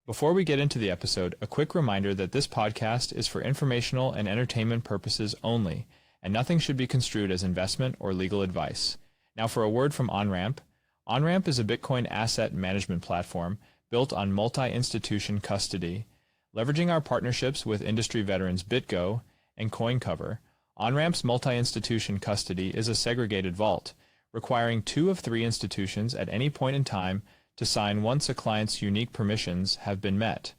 Before we get into the episode, a quick reminder that this podcast is for informational and entertainment purposes only, and nothing should be construed as investment or legal advice. Now for a word from Onramp. Onramp is a Bitcoin asset management platform built on multi-institution custody. Leveraging our partnerships with industry veterans BitGo and CoinCover, Onramp's multi-institution custody is a segregated vault, requiring 2 of 3 institutions at any point in time to sign once a client's unique permissions have been met.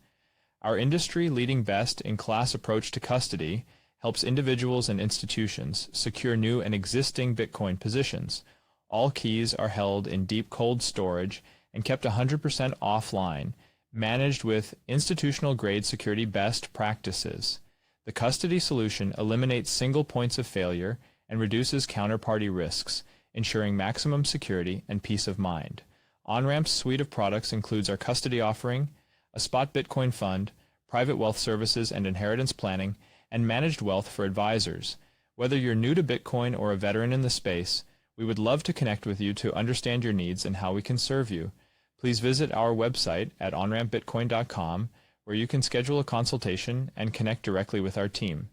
Our industry-leading best-in-class approach to custody helps individuals and institutions secure new and existing Bitcoin positions. All keys are held in deep cold storage and kept 100% offline, managed with institutional-grade security best practices. The custody solution eliminates single points of failure and reduces counterparty risks, ensuring maximum security and peace of mind. Onramp's suite of products includes our custody offering, a spot Bitcoin fund, private wealth services and inheritance planning, and managed wealth for advisors. Whether you're new to Bitcoin or a veteran in the space, we would love to connect with you to understand your needs and how we can serve you. Please visit our website at onrampbitcoin.com, where you can schedule a consultation and connect directly with our team.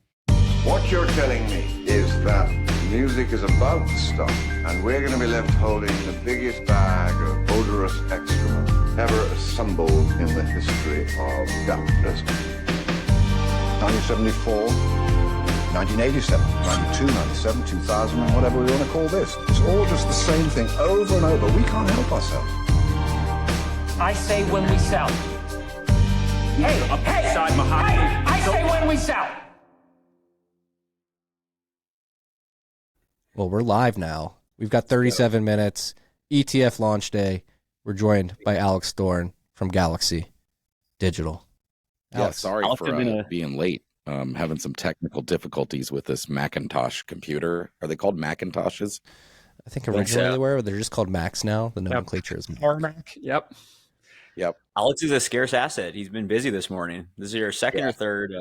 What you're telling me is that music is about to stop, and we're going to be left holding the biggest bag of odorous excrement ever assembled in the history of capitalism. 1974, 1987, 92, 97, 2000, and whatever we want to call this. It's all just the same thing over and over. We can't help ourselves. I say when we sell. Hey, I say when we sell. Well, we're live now. We've got 37 minutes. ETF launch day. We're joined by Alex Thorn from Galaxy Digital. Alex, sorry for being late. Having some technical difficulties with this Macintosh computer. Are they called Macintoshes? I think originally they were. They're just called Macs now. The nomenclature is Mac. Yep. Alex is a scarce asset. He's been busy this morning. This is your second or third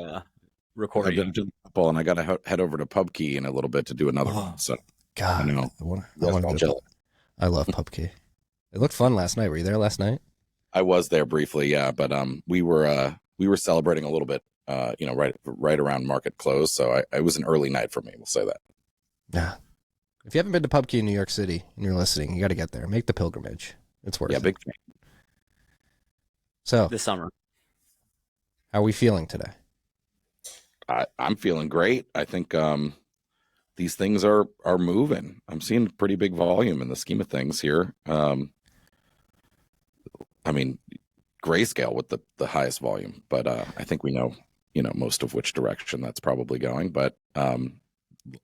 recording. I've been doing football, and I got to head over to PubKey in a little bit to do another one. So, God, I love PubKey. It looked fun last night. Were you there last night? I was there briefly, yeah, but we were celebrating a little bit, right around market close. So it was an early night for me. We'll say that. Yeah. If you haven't been to PubKey in New York City and you're listening, you got to get there. Make the pilgrimage. It's worth it. Yeah, big fan. So this summer, how are we feeling today? I'm feeling great. I think these things are moving. I'm seeing pretty big volume in the scheme of things here. I mean, Grayscale with the highest volume, but I think we know most of which direction that's probably going. But a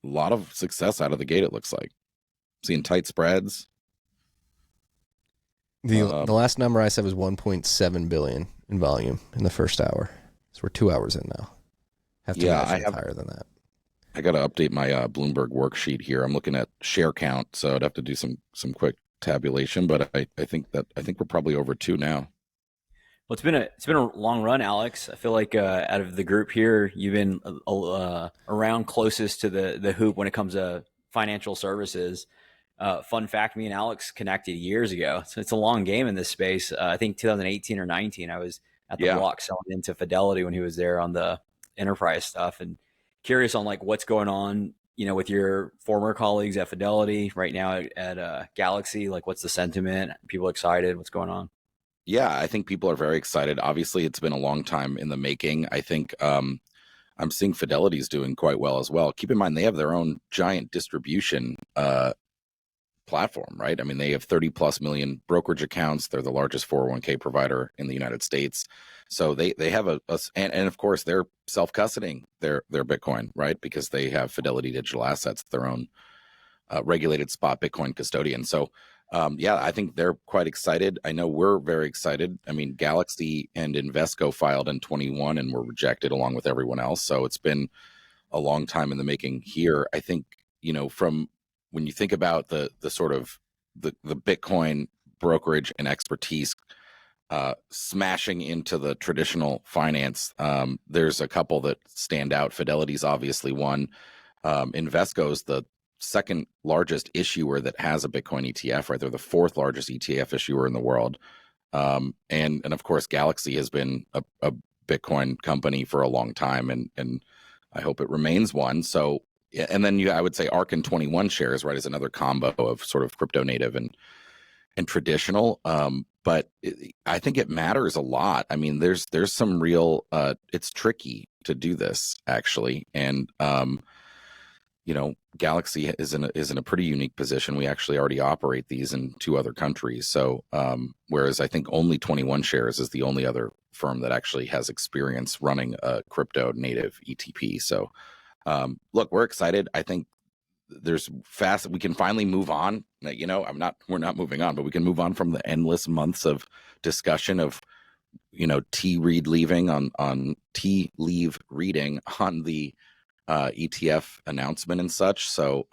lot of success out of the gate. It looks like seeing tight spreads. The last number I said was 1.7 billion in volume in the first hour. So we're 2 hours in now. Have to imagine higher than that. I got to update my Bloomberg worksheet here. I'm looking at share count, so I'd have to do some quick tabulation. But I think we're probably over 2 now. Well, it's been a long run, Alex. I feel like out of the group here, you've been around closest to the hoop when it comes to financial services. Fun fact, me and Alex connected years ago. So it's a long game in this space. I think 2018 or 19, I was at the block selling into Fidelity when he was there on the enterprise stuff, and curious on like what's going on, with your former colleagues at Fidelity right now at Galaxy. Like, what's the sentiment? People excited? What's going on? Yeah, I think people are very excited. Obviously, it's been a long time in the making. I think I'm seeing Fidelity's doing quite well as well. Keep in mind, they have their own giant distribution platform, right? I mean, they have 30 plus million brokerage accounts. They're the largest 401k provider in the United States. So they have and of course they're self-custodying their Bitcoin, right? Because they have Fidelity Digital Assets, their own regulated spot Bitcoin custodian. So I think they're quite excited. I know we're very excited. I mean, Galaxy and Invesco filed in 21 and were rejected along with everyone else. So it's been a long time in the making here. I think, from when you think about the sort of the Bitcoin brokerage and expertise smashing into the traditional finance, there's a couple that stand out. Fidelity's obviously one. Invesco's the second largest issuer that has a Bitcoin ETF, right? They're the fourth largest ETF issuer in the world. And of course, Galaxy has been a Bitcoin company for a long time, and I hope it remains one. So, and then I would say ARK and 21 shares, right, is another combo of sort of crypto native and traditional. But I think it matters a lot. I mean, there's some real, it's tricky to do this actually. And, Galaxy is in a pretty unique position. We actually already operate these in 2 other countries. So, whereas I think only 21 shares is the only other firm that actually has experience running a crypto native ETP. So, look, we're excited. I think we can finally move on. We're not moving on, but we can move on from the endless months of discussion of, tea leave reading on the ETF announcement and such. So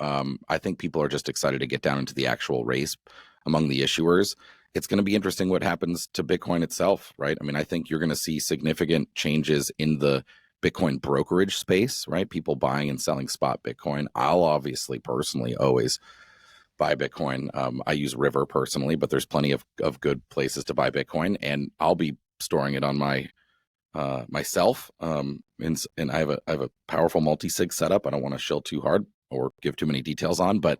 I think people are just excited to get down into the actual race among the issuers. It's going to be interesting what happens to Bitcoin itself, right? I mean, I think you're going to see significant changes in the Bitcoin brokerage space, right? People buying and selling spot Bitcoin. I'll obviously personally always buy Bitcoin. I use River personally, but there's plenty of good places to buy Bitcoin, and I'll be storing it on myself. And I have a powerful multi-sig setup. I don't want to shill too hard or give too many details on, but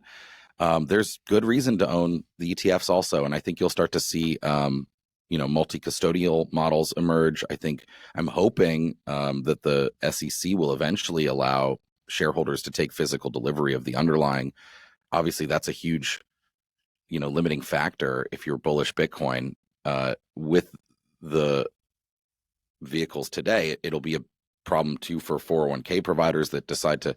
there's good reason to own the ETFs also. And I think you'll start to see, multi-custodial models emerge. I'm hoping that the SEC will eventually allow shareholders to take physical delivery of the underlying. Obviously, that's a huge, limiting factor if you're bullish Bitcoin. With the vehicles today, it'll be a problem too for 401k providers that decide to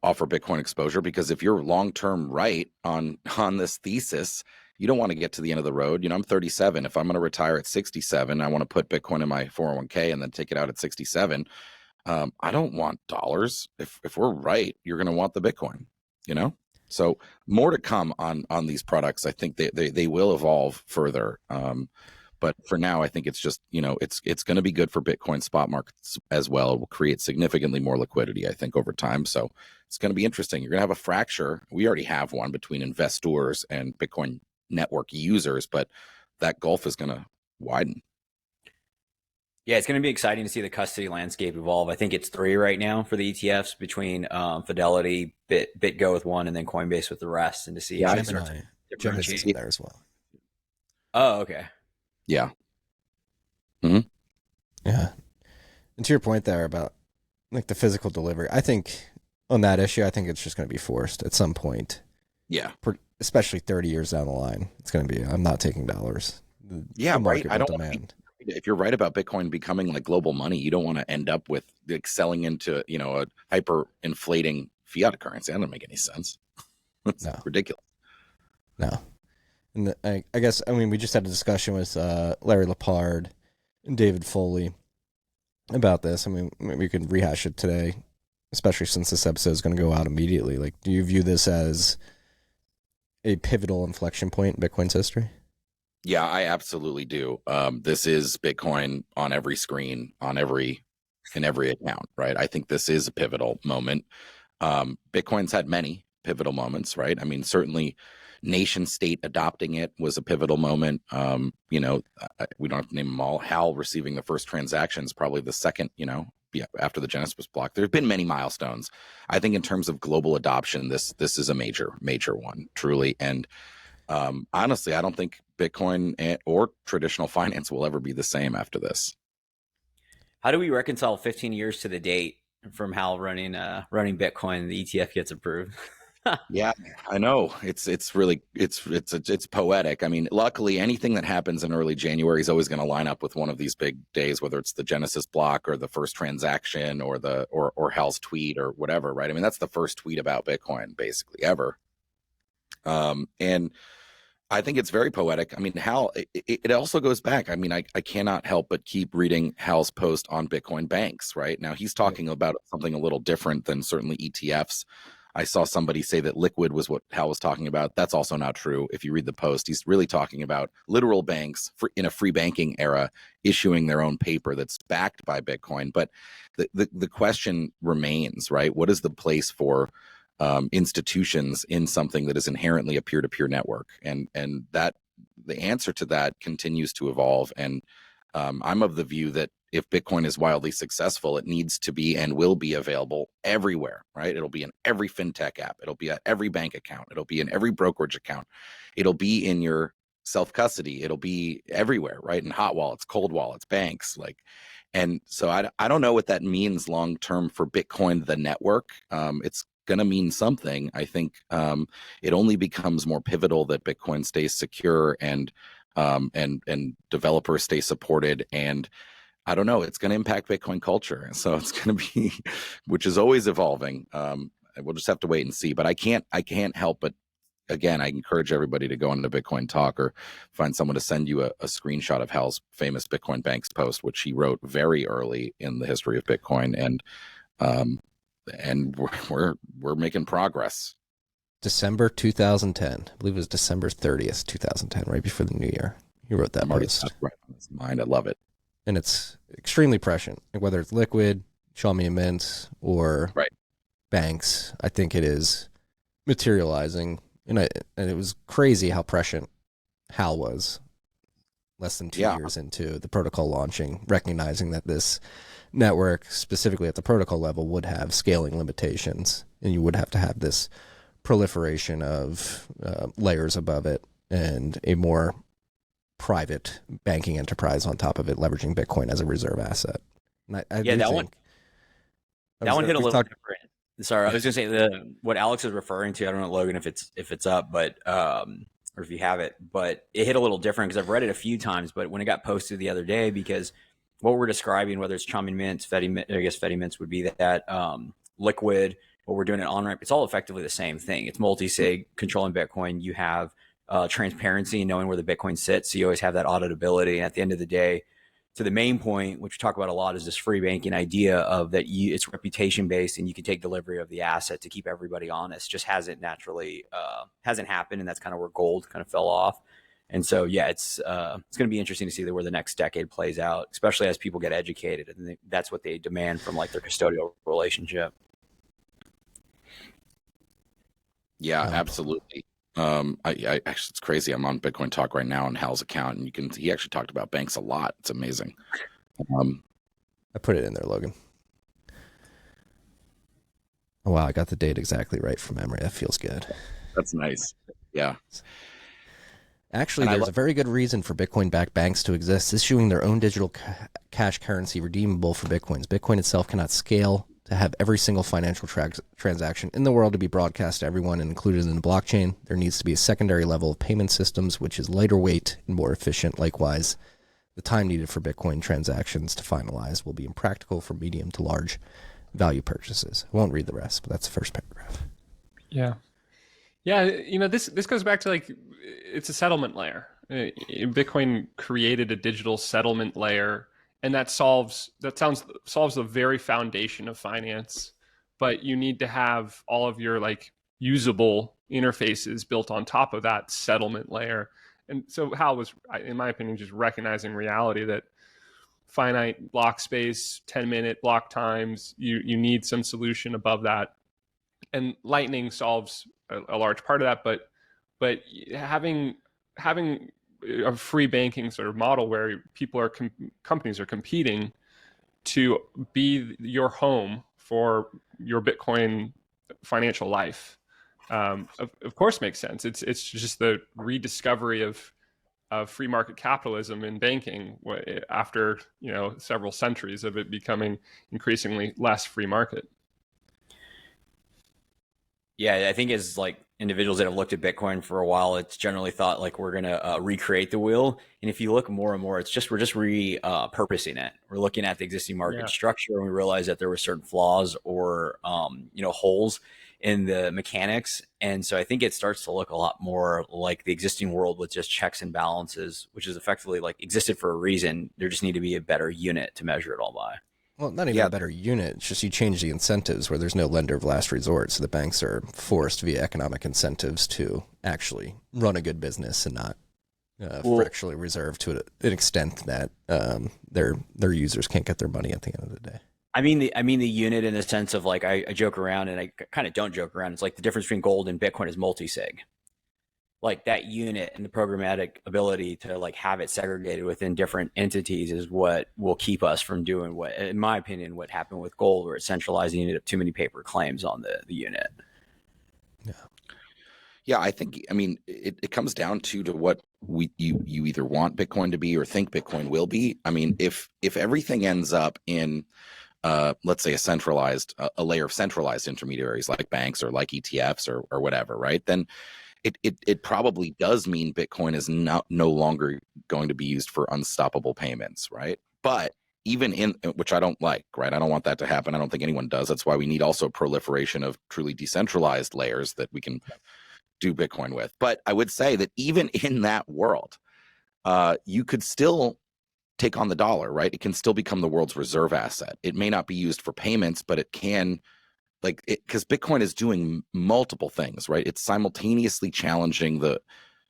offer Bitcoin exposure, because if you're long-term right on this thesis, you don't want to get to the end of the road. I'm 37. If I'm going to retire at 67, I want to put Bitcoin in my 401k and then take it out at 67. I don't want dollars. If we're right, you're going to want the Bitcoin, So more to come on these products. I think they will evolve further. But for now, I think it's just, it's going to be good for Bitcoin spot markets as well. It will create significantly more liquidity, I think, over time. So it's going to be interesting. You're going to have a fracture. We already have one between investors and Bitcoin network users, but that gulf is going to widen. Yeah, it's going to be exciting to see the custody landscape evolve. I think it's 3 right now for the ETFs between Fidelity, BitGo with one, and then Coinbase with the rest, and to see how Gemini's in there as well. Oh, okay. Yeah. Mm-hmm. Yeah. And to your point there about like the physical delivery, I think on that issue, I think it's just going to be forced at some point. Yeah. Especially 30 years down the line. It's going to be, I'm not taking dollars. Yeah, right. I don't demand. If you're right about Bitcoin becoming like global money, you don't want to end up with selling into, a hyper inflating fiat currency. That doesn't make any sense. It's ridiculous. No. And I guess, we just had a discussion with Larry Lepard and David Foley about this. We could rehash it today, especially since this episode is going to go out immediately. Like, do you view this as a pivotal inflection point in Bitcoin's history? Yeah, I absolutely do. This is Bitcoin on every screen, in every account, right? I think this is a pivotal moment. Bitcoin's had many pivotal moments, right? Certainly nation state adopting it was a pivotal moment. We don't have to name them all. Hal receiving the first transactions, probably the second, after the Genesis was blocked. There's been many milestones. I think in terms of global adoption, this is a major one, truly. And honestly, I don't think Bitcoin or traditional finance will ever be the same after this. How do we reconcile 15 years to the date from Hal running Bitcoin? The ETF gets approved. Yeah, I know. It's really poetic. Luckily, anything that happens in early January is always going to line up with one of these big days, whether it's the Genesis block or the first transaction or or Hal's tweet or whatever, right? That's the first tweet about Bitcoin basically ever. And I think it's very poetic. Hal, it also goes back. I cannot help but keep reading Hal's post on Bitcoin banks, right? Now he's talking about something a little different than certainly ETFs. I saw somebody say that liquid was what Hal was talking about. That's also not true. If you read the post, he's really talking about literal banks in a free banking era issuing their own paper that's backed by Bitcoin. But the question remains, right? What is the place for institutions in something that is inherently a peer-to-peer network? And that the answer to that continues to evolve. And I'm of the view that if Bitcoin is wildly successful, it needs to be and will be available everywhere, right? It'll be in every fintech app. It'll be at every bank account. It'll be in every brokerage account. It'll be in your self-custody. It'll be everywhere, right? In hot wallets, cold wallets, banks, like. And so I don't know what that means long term for Bitcoin, the network. It's going to mean something. I think it only becomes more pivotal that Bitcoin stays secure and developers stay supported. And I don't know, it's going to impact Bitcoin culture. And so it's going to be, which is always evolving. We'll just have to wait and see. But I can't help but, again, I encourage everybody to go into Bitcoin Talk or find someone to send you a screenshot of Hal's famous Bitcoin Banks post, which he wrote very early in the history of Bitcoin. And we're making progress. December 2010. I believe it was December 30th, 2010, right before the new year. He wrote that post. Right on his mind. I love it. And it's extremely prescient, whether it's liquid, Xiaomi Mints, or banks. I think it is materializing. And it was crazy how prescient Hal was less than 2 years into the protocol launching, recognizing that this network, specifically at the protocol level, would have scaling limitations, and you would have to have this proliferation of layers above it and a more private banking enterprise on top of it, leveraging Bitcoin as a reserve asset. And that one hit a little different. Sorry, I was going to say what Alex is referring to. I don't know, Logan, if it's up, but or if you have it, but it hit a little different because I've read it a few times. But when it got posted the other day, because what we're describing, whether it's Xiaomi Mints, Fedi Mints would be that liquid. What we're doing at Onramp, it's all effectively the same thing. It's multi-sig, controlling Bitcoin. You have transparency and knowing where the Bitcoin sits. So you always have that auditability. And at the end of the day, to the main point, which we talk about a lot, is this free banking idea of that it's reputation based and you can take delivery of the asset to keep everybody honest. Just hasn't naturally hasn't happened, and that's kind of where gold kind of fell off. And so, it's going to be interesting to see where the next decade plays out, especially as people get educated, and that's what they demand from like their custodial relationship. Yeah, absolutely. I actually, it's crazy. I'm on Bitcoin Talk right now on Hal's account, and he actually talked about banks a lot. It's amazing. I put it in there, Logan. Oh, wow, I got the date exactly right from memory. That feels good. That's nice. Yeah. Actually, there's a very good reason for Bitcoin-backed banks to exist, issuing their own digital cash currency redeemable for Bitcoins. Bitcoin itself cannot scale to have every single financial transaction in the world to be broadcast to everyone and included in the blockchain. There needs to be a secondary level of payment systems, which is lighter weight and more efficient. Likewise, the time needed for Bitcoin transactions to finalize will be impractical for medium to large value purchases. I won't read the rest, but that's the first paragraph. Yeah. This goes back to it's a settlement layer. Bitcoin created a digital settlement layer, and that solves the very foundation of finance. But you need to have all of your usable interfaces built on top of that settlement layer. And so Hal was, in my opinion, just recognizing reality that finite block space, 10-minute block times, you need some solution above that. And Lightning solves a large part of that, but having a free banking sort of model where companies are competing to be your home for your Bitcoin financial life, of course makes sense. It's just the rediscovery of free market capitalism in banking after several centuries of it becoming increasingly less free market. Yeah, I think as individuals that have looked at Bitcoin for a while, it's generally thought we're going to recreate the wheel. And if you look more and more, we're just repurposing it. We're looking at the existing market structure, and we realize that there were certain flaws or holes in the mechanics. And so I think it starts to look a lot more like the existing world with just checks and balances, which is effectively existed for a reason. There just need to be a better unit to measure it all by. Well, not even a better unit. It's just you change the incentives where there's no lender of last resort. So the banks are forced via economic incentives to actually run a good business and not fractionally reserve to an extent that their users can't get their money at the end of the day. I mean the unit in the sense of I joke around, and I kind of don't joke around. It's the difference between gold and Bitcoin is multi-sig. like that unit and the programmatic ability to like have it segregated within different entities is what will keep us from doing what, in my opinion, what happened with gold, where it's centralized and you ended up too many paper claims on the unit. Yeah, I think, I mean, it comes down to what you either want Bitcoin to be or think Bitcoin will be. I mean, if everything ends up in, let's say, a layer of centralized intermediaries like banks or like ETFs or whatever, right? Then it probably does mean Bitcoin is no longer going to be used for unstoppable payments, right? But even in, which I don't like, right? I don't want that to happen. I don't think anyone does. That's why we need also proliferation of truly decentralized layers that we can do Bitcoin with. But I would say that even in that world, you could still take on the dollar, right? It can still become the world's reserve asset. It may not be used for payments, but it can, because Bitcoin is doing multiple things, right? It's simultaneously challenging the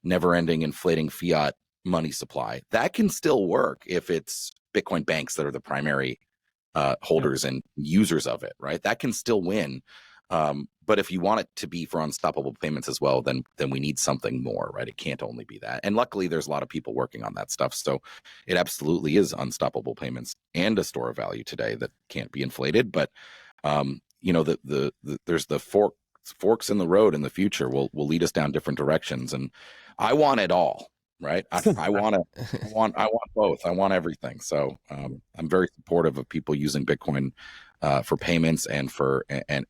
never-ending inflating fiat money supply. That can still work if it's Bitcoin banks that are the primary holders and users of it, right? That can still win. But if you want it to be for unstoppable payments as well, then we need something more, right? It can't only be that. And luckily, there's a lot of people working on that stuff. So it absolutely is unstoppable payments and a store of value today that can't be inflated. But you know, there's the forks in the road in the future will lead us down different directions. And I want it all, right? I want both. I want everything. So I'm very supportive of people using Bitcoin for payments and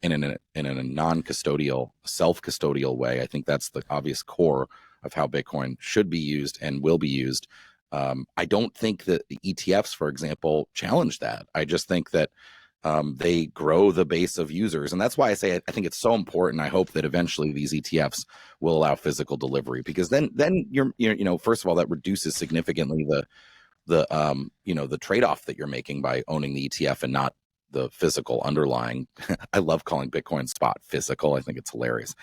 in a non-custodial, self-custodial way. I think that's the obvious core of how Bitcoin should be used and will be used. I don't think that the ETFs, for example, challenge that. I just think that they grow the base of users, and that's why I say I think it's so important. I hope that eventually these ETFs will allow physical delivery, because then you're first of all, that reduces significantly the trade-off that you're making by owning the ETF and not the physical underlying. I love calling Bitcoin spot physical. I think it's hilarious,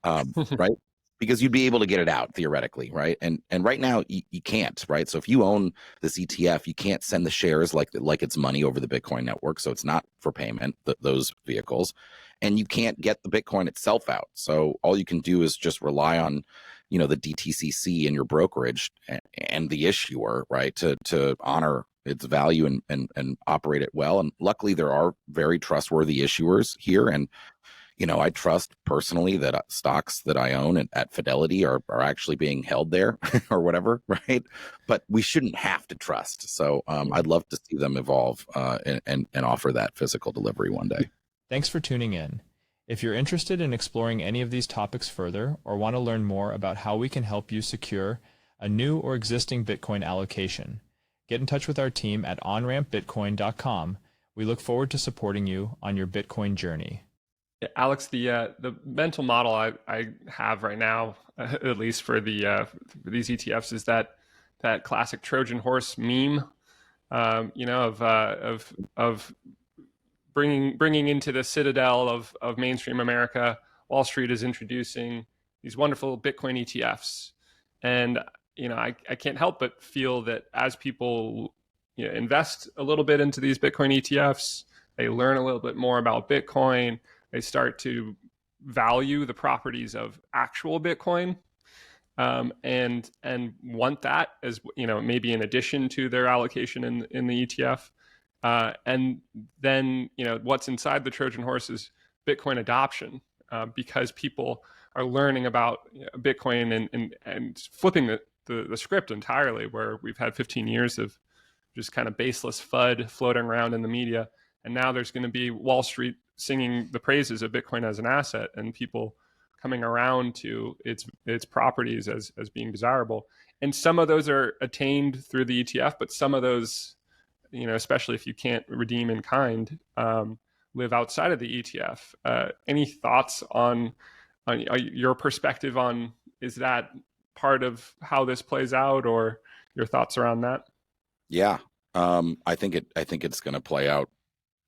right? Because you'd be able to get it out theoretically, right? And right now you can't, right? So if you own this ETF, you can't send the shares like it's money over the Bitcoin network. So it's not for payment, those vehicles, and you can't get the Bitcoin itself out. So all you can do is just rely on, the DTCC and your brokerage and the issuer, right, to honor its value and operate it well. And luckily there are very trustworthy issuers here. And, I trust personally that stocks that I own at Fidelity are actually being held there or whatever, right? But we shouldn't have to trust. So I'd love to see them evolve and offer that physical delivery one day. Thanks for tuning in. If you're interested in exploring any of these topics further or want to learn more about how we can help you secure a new or existing Bitcoin allocation, get in touch with our team at onrampbitcoin.com. We look forward to supporting you on your Bitcoin journey. Alex, the mental model I have right now, at least for these ETFs, is that classic Trojan horse meme, of bringing into the citadel of mainstream America. Wall Street is introducing these wonderful Bitcoin ETFs, and I can't help but feel that as people invest a little bit into these Bitcoin ETFs, they learn a little bit more about Bitcoin. They start to value the properties of actual Bitcoin, and want that as maybe in addition to their allocation in the ETF. And then what's inside the Trojan horse is Bitcoin adoption, because people are learning about Bitcoin and flipping the script entirely, where we've had 15 years of just kind of baseless FUD floating around in the media, and now there's going to be Wall Street singing the praises of Bitcoin as an asset, and people coming around to its properties as being desirable. And some of those are attained through the ETF, but some of those, especially if you can't redeem in kind, live outside of the ETF. Any thoughts on your perspective on, is that part of how this plays out, or your thoughts around that? Yeah, I think it's going to play out.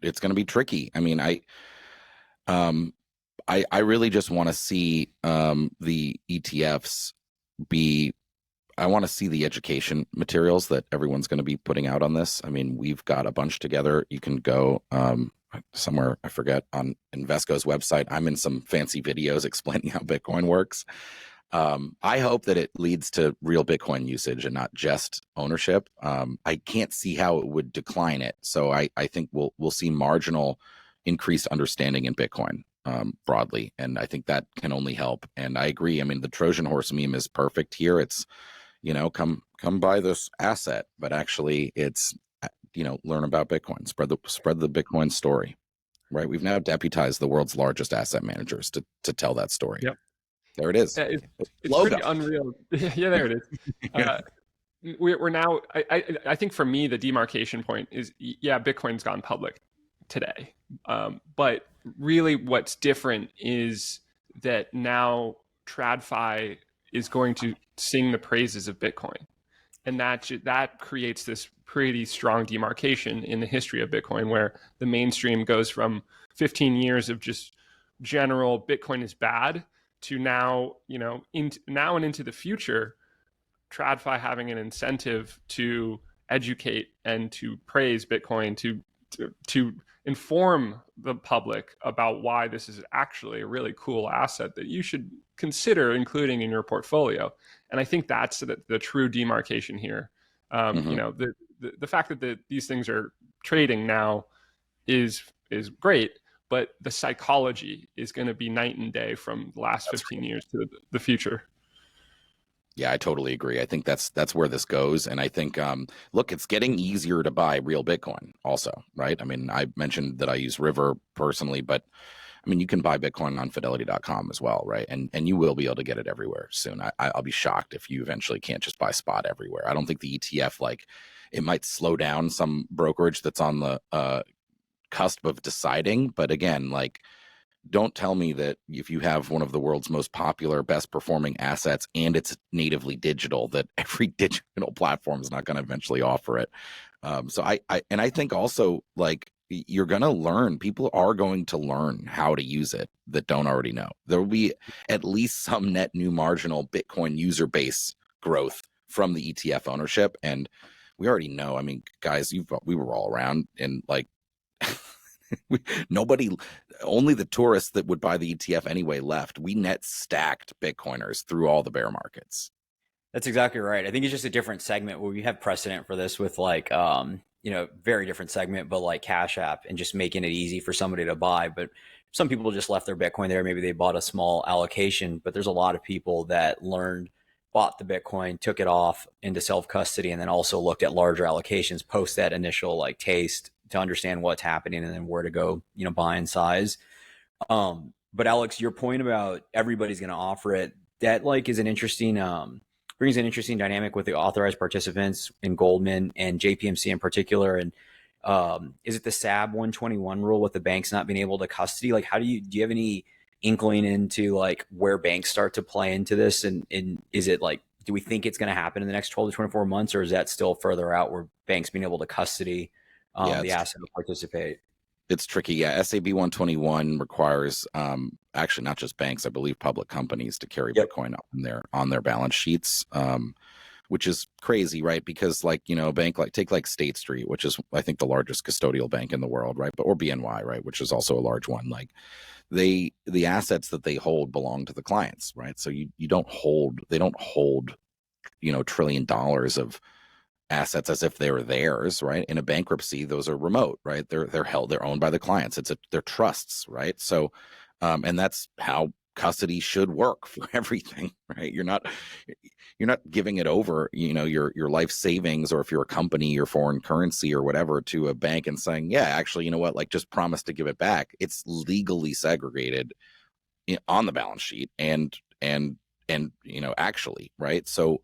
It's going to be tricky. I mean, I really just want to see the ETFs be. I want to see the education materials that everyone's going to be putting out on this. I mean, we've got a bunch together. You can go somewhere, I forget, on Invesco's website. I'm in some fancy videos explaining how Bitcoin works. I hope that it leads to real Bitcoin usage and not just ownership. I can't see how it would decline it. So I think we'll see marginal increased understanding in Bitcoin broadly. And I think that can only help. And I agree. I mean, the Trojan horse meme is perfect here. It's, come buy this asset, but actually it's, learn about Bitcoin, spread the Bitcoin story, right? We've now deputized the world's largest asset managers to tell that story. Yep. There it is. Yeah, it's Logo. pretty unreal. Yeah, there it is. We're now. I think for me, the demarcation point is, Bitcoin's gone public today, but really, what's different is that now TradFi is going to sing the praises of Bitcoin, and that creates this pretty strong demarcation in the history of Bitcoin, where the mainstream goes from 15 years of just general Bitcoin is bad to now, now and into the future, TradFi having an incentive to educate and to praise Bitcoin, to inform the public about why this is actually a really cool asset that you should consider including in your portfolio. And I think that's the true demarcation here. The fact that these things are trading now is great, but the psychology is going to be night and day from the last 15 years to the future. Yeah, I totally agree. I think that's where this goes. And I think, look, it's getting easier to buy real Bitcoin also, right? I mean, I mentioned that I use River personally, but I mean, you can buy Bitcoin on Fidelity.com as well, right? And you will be able to get it everywhere soon. I'll be shocked if you eventually can't just buy spot everywhere. I don't think the ETF, it might slow down some brokerage that's on the cusp of deciding. But again, don't tell me that if you have one of the world's most popular, best performing assets and it's natively digital, that every digital platform is not going to eventually offer it. So I think also you're going to learn, people are going to learn how to use it that don't already know. There will be at least some net new marginal Bitcoin user base growth from the ETF ownership. And we already know, I mean, guys, we were all around and nobody, only the tourists that would buy the ETF anyway left. We net stacked Bitcoiners through all the bear markets. That's exactly right. I think it's just a different segment where we have precedent for this with very different segment, but Cash App and just making it easy for somebody to buy. But some people just left their Bitcoin there. Maybe they bought a small allocation, but there's a lot of people that bought the Bitcoin, took it off into self-custody, and then also looked at larger allocations post that initial taste to understand what's happening and then where to go, buy in size. But Alex, your point about everybody's going to offer it, that is an interesting, brings an interesting dynamic with the authorized participants in Goldman and JPMC in particular. And is it the SAB 121 rule with the banks not being able to custody? How do you have any inkling into where banks start to play into this? And is it do we think it's going to happen in the next 12 to 24 months, or is that still further out where banks being able to custody the asset to participate? It's tricky. Yeah. SAB 121 requires actually not just banks, I believe public companies to carry Bitcoin on their balance sheets, which is crazy, right? Because a bank take State Street, which is I think the largest custodial bank in the world, right? Or BNY, right? Which is also a large one. The assets that they hold belong to the clients, right? So they don't hold $1 trillion of assets as if they were theirs, right? In a bankruptcy, those are remote, right? They're owned by the clients. They're trusts, right? So, and that's how custody should work for everything, right? You're not giving it over, your life savings, or if you're a company, your foreign currency or whatever, to a bank and saying, yeah, actually, you know what, just promise to give it back. It's legally segregated on the balance sheet and actually, right? So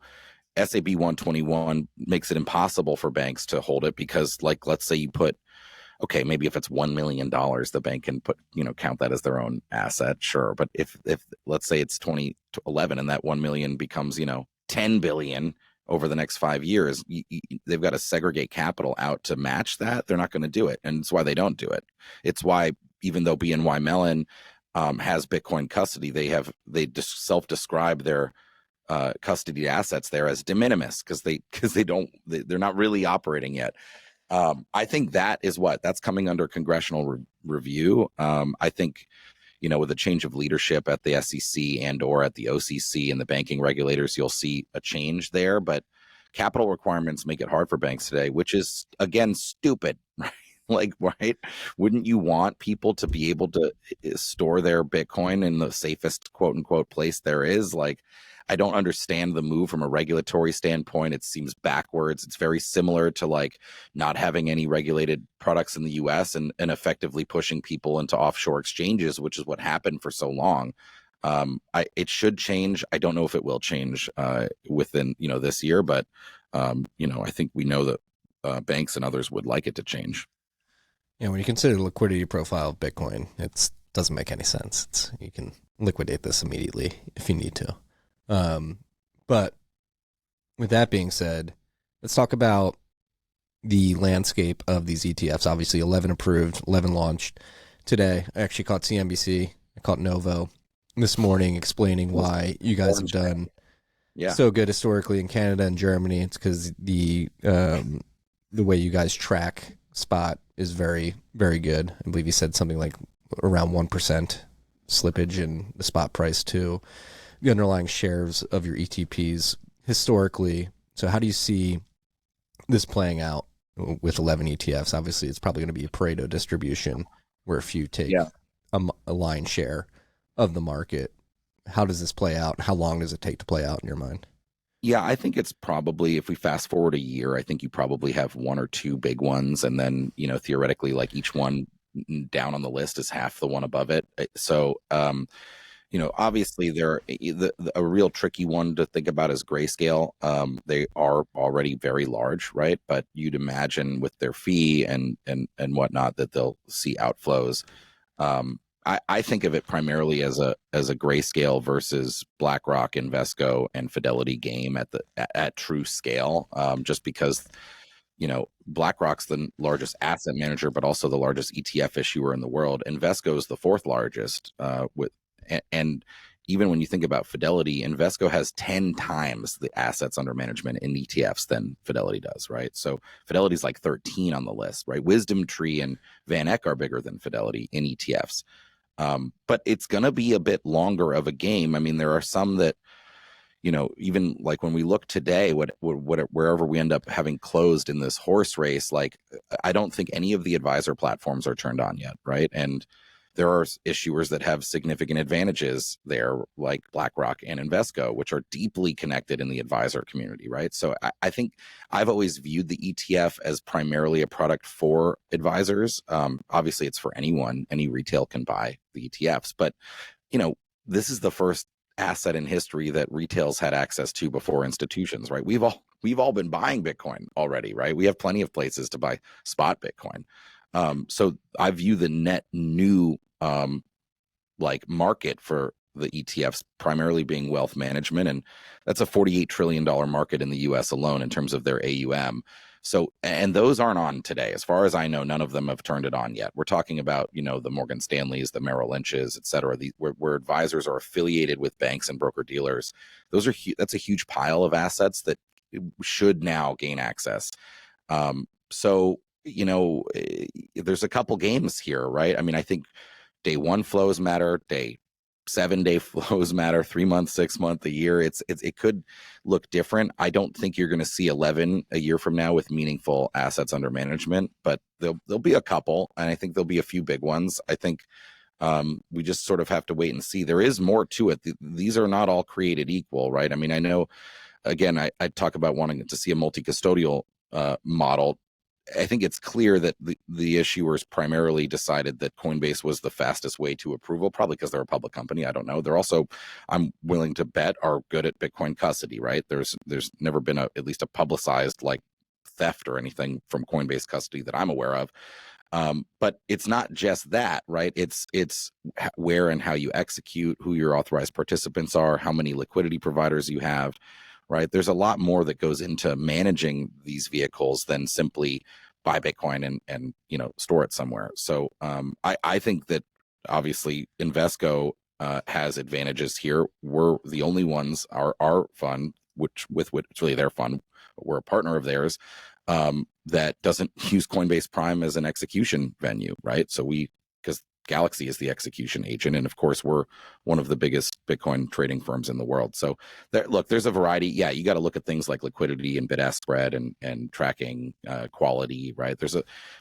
SAB 121 makes it impossible for banks to hold it because let's say you put, okay, maybe if it's $1 million, the bank can put, count that as their own asset. Sure. But if let's say it's 2011 and that 1 million becomes, 10 billion over the next 5 years, they've got to segregate capital out to match that. They're not going to do it. And it's why they don't do it. It's why, even though BNY Mellon has Bitcoin custody, they self-describe their custody assets there as de minimis because they're not really operating yet. I think that's coming under congressional review. I think, with a change of leadership at the SEC and or at the OCC and the banking regulators, you'll see a change there. But capital requirements make it hard for banks today, which is, again, stupid, right? Like, right? Wouldn't you want people to be able to store their Bitcoin in the safest quote unquote place there is? Like, I don't understand the move from a regulatory standpoint. It seems backwards. It's very similar to like not having any regulated products in the US and effectively pushing people into offshore exchanges, which is what happened for so long. It should change. I don't know if it will change within, this year, but, I think we know that banks and others would like it to change. Yeah, when you consider the liquidity profile of Bitcoin, it doesn't make any sense. You can liquidate this immediately if you need to. But with that being said, let's talk about the landscape of these ETFs. Obviously, 11 approved, 11 launched today. I actually caught CNBC. I caught Novo this morning explaining why you guys have done so good historically in Canada and Germany. It's because the way you guys track spot is very, very good. I believe you said something like around 1% slippage in the spot price to the underlying shares of your ETPs historically. So how do you see this playing out with 11 ETFs? Obviously, it's probably going to be a Pareto distribution where a few take a lion's share of the market. How does this play out? How long does it take to play out in your mind? Yeah, I think it's probably, if we fast forward a year, I think you probably have one or two big ones. And then, theoretically, like each one down on the list is half the one above it. So, obviously a real tricky one to think about is Grayscale. They are already very large, right? But you'd imagine with their fee and whatnot that they'll see outflows. I think of it primarily as a Grayscale versus BlackRock, Invesco, and Fidelity game at true scale. Just because, BlackRock's the largest asset manager, but also the largest ETF issuer in the world. Invesco is the fourth largest. And even when you think about Fidelity, Invesco has 10 times the assets under management in ETFs than Fidelity does, right? So Fidelity's like 13 on the list, right? Wisdom Tree and Van Eck are bigger than Fidelity in ETFs. But it's going to be a bit longer of a game. I mean, there are some that, even like when we look today, wherever we end up having closed in this horse race, like I don't think any of the advisor platforms are turned on yet, right? And there are issuers that have significant advantages there, like BlackRock and Invesco, which are deeply connected in the advisor community, right? So I think I've always viewed the ETF as primarily a product for advisors. Obviously, it's for anyone. Any retail can buy the ETFs. But, this is the first asset in history that retail's had access to before institutions, right? We've all been buying Bitcoin already, right? We have plenty of places to buy spot Bitcoin. So I view the net new market for the ETFs primarily being wealth management, and that's a $48 trillion market in the US alone in terms of their AUM. So, and those aren't on today. As far as I know, none of them have turned it on yet. We're talking about, the Morgan Stanleys, the Merrill Lynches, et cetera, where advisors are affiliated with banks and broker dealers. That's a huge pile of assets that should now gain access. So, there's a couple games here, right? I mean, I think day one flows matter, day 7-day flows matter, 3 months, 6 month, a year. It could look different. I don't think you're going to see 11 a year from now with meaningful assets under management, but there'll be a couple, and I think there'll be a few big ones. I think we just sort of have to wait and see. There is more to it. These are not all created equal, right? I mean, I know, again, I talk about wanting to see a multi-custodial model. I think it's clear that the issuers primarily decided that Coinbase was the fastest way to approval, probably because they're a public company. I don't know. They're also, I'm willing to bet, are good at Bitcoin custody, right? There's never been at least a publicized like theft or anything from Coinbase custody that I'm aware of. But it's not just that, right? It's where and how you execute, who your authorized participants are, how many liquidity providers you have. Right. There's a lot more that goes into managing these vehicles than simply buy Bitcoin and store it somewhere. So I think that obviously Invesco has advantages here. We're the only ones, our fund, which it's really their fund, we're a partner of theirs, that doesn't use Coinbase Prime as an execution venue. Right. So because Galaxy is the execution agent, and of course we're one of the biggest Bitcoin trading firms in the world. So there's a variety. Yeah, you got to look at things like liquidity and bid-ask spread and tracking quality, right?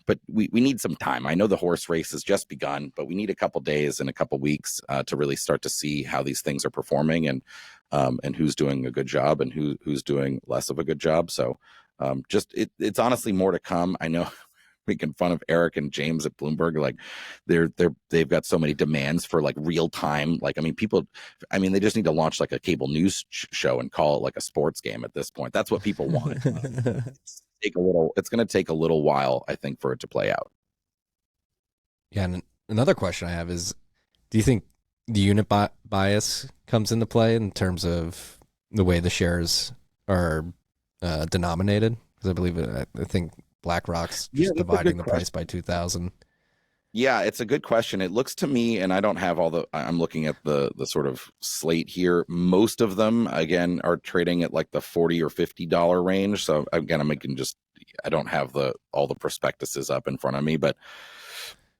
But we need some time. I know the horse race has just begun, but we need a couple days and a couple weeks to really start to see how these things are performing and who's doing a good job and who's doing less of a good job. So it's honestly more to come. I know. Making fun of Eric and James at Bloomberg, like they've got so many demands for like real time. Like, they just need to launch like a cable news show and call it like a sports game at this point. That's what people want. It's going to take a little while, I think, for it to play out. Yeah. And another question I have is, do you think the unit bias comes into play in terms of the way the shares are denominated? Because I think BlackRock's just dividing the price by 2,000. Yeah, it's a good question. It looks to me, and I don't have I'm looking at the sort of slate here. Most of them, again, are trading at like the $40 or $50 range. So again, I don't have all the prospectuses up in front of me, but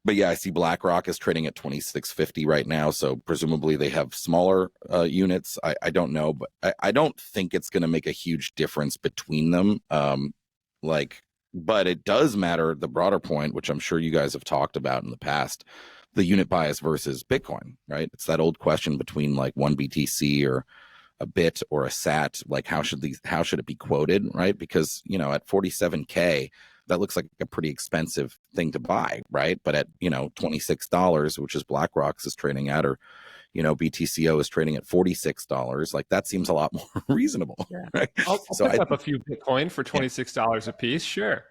yeah, I see BlackRock is trading at 26.50 right now. So presumably they have smaller units. I don't know, but I don't think it's going to make a huge difference between them. But it does matter, the broader point, which I'm sure you guys have talked about in the past, the unit bias versus Bitcoin, right? It's that old question between like one BTC or a bit or a sat, like how should it be quoted, right? Because, at 47K, that looks like a pretty expensive thing to buy, right? But at, $26, which is BlackRock's is trading at, or, BTCO is trading at $46. Like that seems a lot more reasonable. Yeah. Right? I'll pick up a few Bitcoin for $26 a piece. Sure.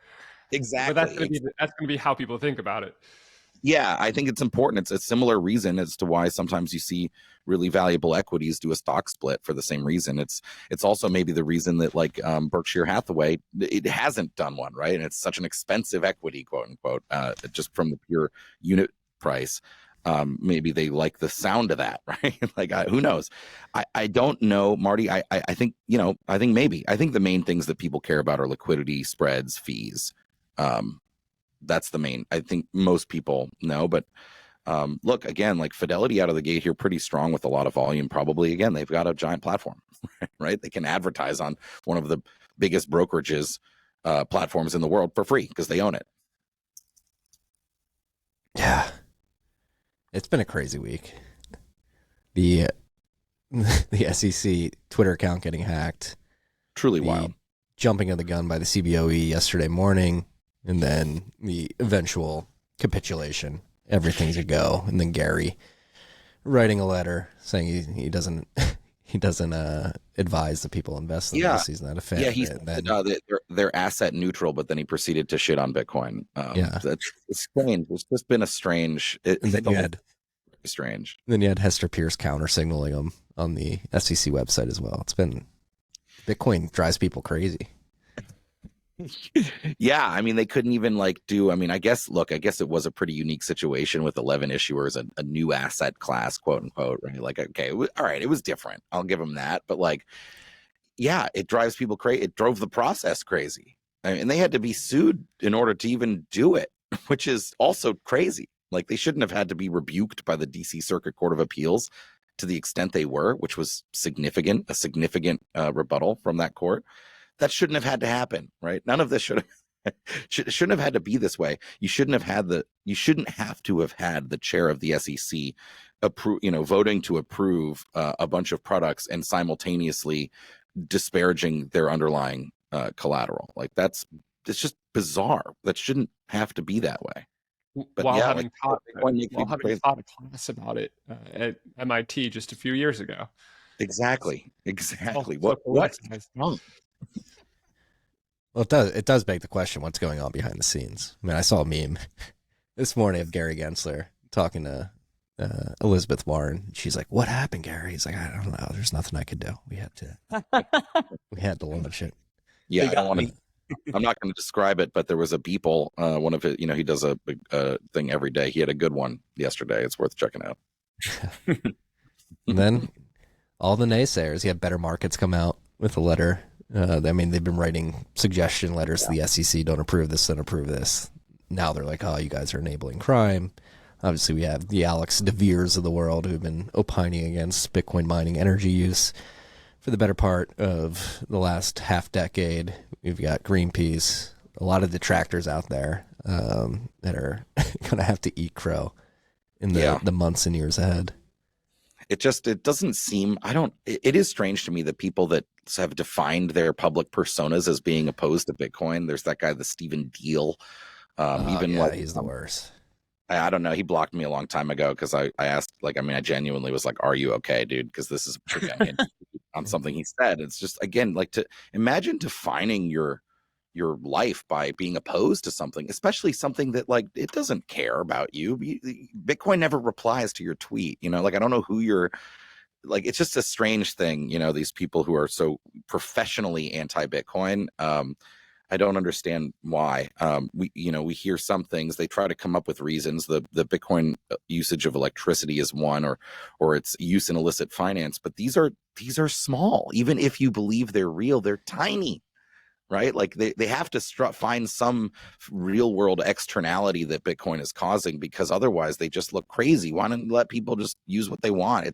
Exactly. But that's going to be how people think about it. Yeah, I think it's important. It's a similar reason as to why sometimes you see really valuable equities do a stock split for the same reason. It's also maybe the reason that like Berkshire Hathaway, it hasn't done one, right? And it's such an expensive equity, quote unquote, just from the pure unit price. Maybe they like the sound of that, right? Like, who knows? I don't know, Marty. I think, I think the main things that people care about are liquidity, spreads, fees. That's the main, I think most people know, but look, again, like Fidelity out of the gate here, pretty strong with a lot of volume. Probably, again, they've got a giant platform, right? They can advertise on one of the biggest brokerages platforms in the world for free because they own it. Yeah. It's been a crazy week. The SEC Twitter account getting hacked. Truly wild. Jumping of the gun by the CBOE yesterday morning, and then the eventual capitulation. Everything's a go. And then Gary writing a letter saying he doesn't advise the people invest in this. He's not a fan. Yeah, of it. They're asset neutral, but then he proceeded to shit on Bitcoin. It's strange. It's just been a strange. Strange. Then you had Hester Pierce counter signaling him on the SEC website as well. It's been Bitcoin drives people crazy. Yeah, they couldn't even I guess it was a pretty unique situation with 11 issuers, a new asset class, quote unquote, right? Like, okay, all right, it was different. I'll give them that. But yeah, it drives people crazy. It drove the process crazy. And they had to be sued in order to even do it, which is also crazy. Like, they shouldn't have had to be rebuked by the DC Circuit Court of Appeals to the extent they were, which was a significant rebuttal from that court. That shouldn't have had to happen, right? None of this shouldn't have had to be this way. You shouldn't have to have had the chair of the SEC voting to approve a bunch of products and simultaneously disparaging their underlying collateral. Like, it's just bizarre. That shouldn't have to be that way. But while having taught a class about it at MIT just a few years ago. Exactly. What? Well, it does beg the question: what's going on behind the scenes? I saw a meme this morning of Gary Gensler talking to Elizabeth Warren. She's like, "What happened, Gary?" He's like, "I don't know. There's nothing I could do. We had to launch it." Yeah, I'm not going to describe it, but there was a Beeple. One of it, he does a big thing every day. He had a good one yesterday. It's worth checking out. And then all the naysayers. You had Better Markets come out with a letter. They've been writing suggestion letters to the SEC. Don't approve this. Don't approve this. Now they're like, oh, you guys are enabling crime. obviously we have the Alex DeVeers of the world who've been opining against Bitcoin mining energy use for the better part of the last half decade. We've got Greenpeace, a lot of detractors out there that are going to have to eat crow in the months and years ahead. It doesn't seem, it is strange to me that people that have defined their public personas as being opposed to Bitcoin. There's that guy, the Stephen Deal. He's the worst. I don't know. He blocked me a long time ago because I asked, I genuinely was like, are you okay, dude? Because this is on something he said. It's just, again, like, to imagine defining your life by being opposed to something, especially something that, like, it doesn't care about you. Bitcoin never replies to your tweet, I don't know who you're, like, it's just a strange thing, these people who are so professionally anti-Bitcoin. I don't understand why. We hear some things, they try to come up with reasons. The Bitcoin usage of electricity is one, or its use in illicit finance, but these are small. Even if you believe they're real, they're tiny. Right? Like they have to find some real world externality that Bitcoin is causing, because otherwise they just look crazy. Why don't let people just use what they want?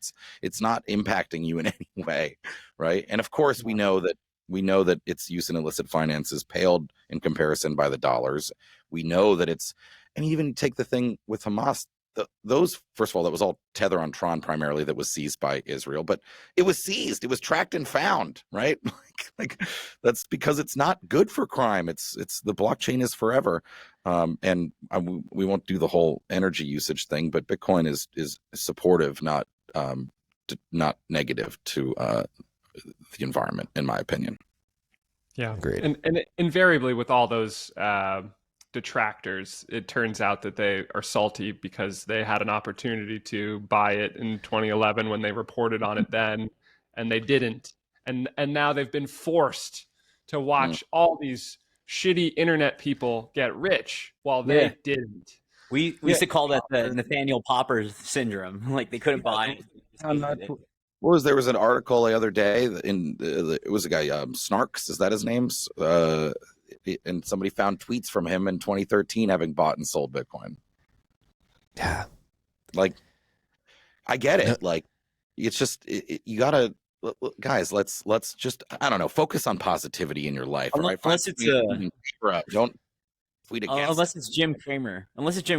It's not impacting you in any way. Right. And of course we know that its use in illicit finance is paled in comparison by the dollars. We know that and even take the thing with Hamas, those, first of all, that was all Tether on Tron primarily that was seized by Israel, but it was seized. It was tracked and found, right? like that's because it's not good for crime. It's the blockchain is forever. We won't do the whole energy usage thing, but Bitcoin is supportive, not negative to the environment, in my opinion. Yeah. Agreed. And invariably with all those detractors, it turns out that they are salty because they had an opportunity to buy it in 2011 when they reported on it then, and they didn't. And now they've been forced to watch all these shitty internet people get rich while they didn't. We used to call that the Nathaniel Popper syndrome. Like, they couldn't buy it. There was an article the other day it was a guy, Snarks, is that his name? And somebody found tweets from him in 2013 having bought and sold Bitcoin. Yeah. Like, I get it. Like, it's just, you gotta, guys, let's just, I don't know, focus on positivity in your life. Unless it's don't tweet against. Unless it's Jim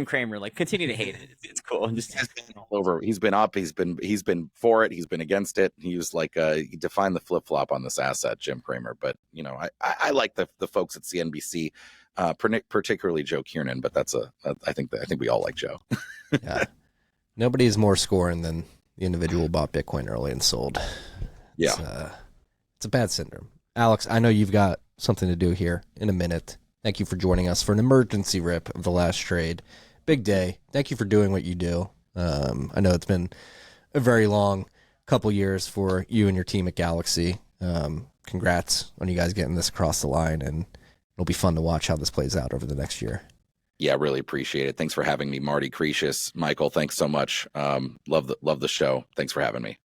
Cramer. Like, continue to hate it. It's cool. Just all over. He's been up. He's been for it. He's been against it. He was like, he defined the flip flop on this asset, Jim Cramer. But I like the folks at CNBC, particularly Joe Kiernan. But I think we all like Joe. Yeah, nobody is more scoring than the individual who bought Bitcoin early and sold. Yeah, it's a bad syndrome. Alex, I know you've got something to do here in a minute. Thank you for joining us for an emergency rip of the last trade. Big day. Thank you for doing what you do. I know it's been a very long couple years for you and your team at Galaxy. Congrats on you guys getting this across the line, and it'll be fun to watch how this plays out over the next year. Yeah, really appreciate it. Thanks for having me, Marty, Croesus, Michael. Thanks so much. Love the show. Thanks for having me.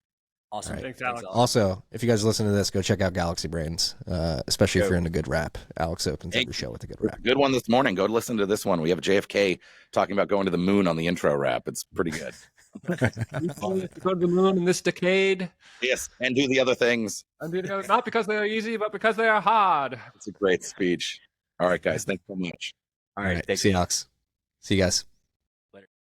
Awesome. Right. Thanks, Alex. Also, if you guys listen to this, go check out Galaxy Brains, especially if you're into good rap. Alex opens every show with a good rap. Good one this morning. Go listen to this one. We have JFK talking about going to the moon on the intro rap. It's pretty good. Go to the moon in this decade. Yes, and do the other things. Not because they are easy, but because they are hard. It's a great speech. All right, guys. Thanks so much. All right. See you, Alex. See you guys.